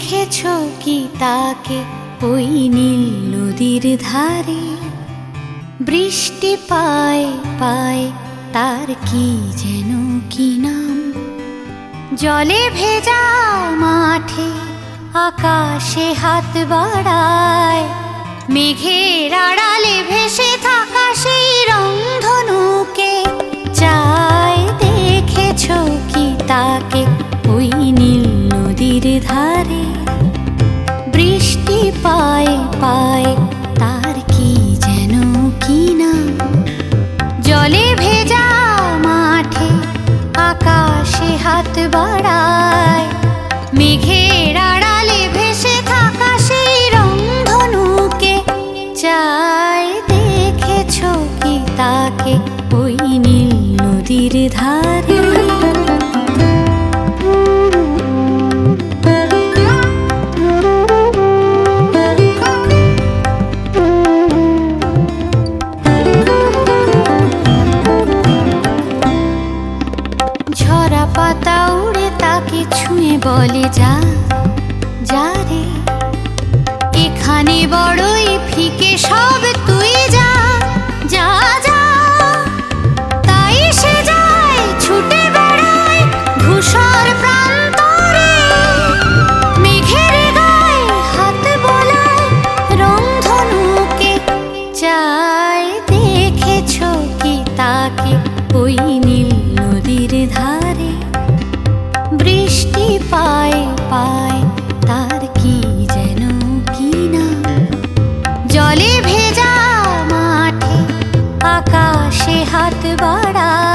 দেখেছো কি তাকে ওই নীল নদীর ধারে? বৃষ্টি পায় পায় তার কি যেন কি নাম। জলে ভেজা মাঠে আকাশে হাত বাড়ায়, মেঘের আড়ালে ভেসে থাকা সেই রংধনুকে চায়। দেখেছো কি তাকে ওই নীল নদীর ধারে? বৃষ্টি পায় পায় তার কি যেন কি নাম। জলে ভেজা মাঠে আকাশে হাত বাড়ায়, মেঘের আড়ালে ভেসে থাকা সেই রংধনুকে চায়। দেখেছো কি তাকে ওই নীল নদীর ধারে? ঝরা পাতা উড়ে তাকে ছুঁয়ে বলে যা যা রে, এখানে বড়ই ফিকে সব, তুই যা যা যা। তাই সে যায় ছুটে বেড়ায় ধূসর প্রান্তরে, মেঘের গায়ে হাত বোলায় রংধনুকে চায়। দেখেছো কি তাকে ওই নীল নদীর ধারে? বৃষ্টি পায় পায় তার কি যেন কি নাম। জলে ভেজা মাঠে আকাশে হাত বাড়ায়,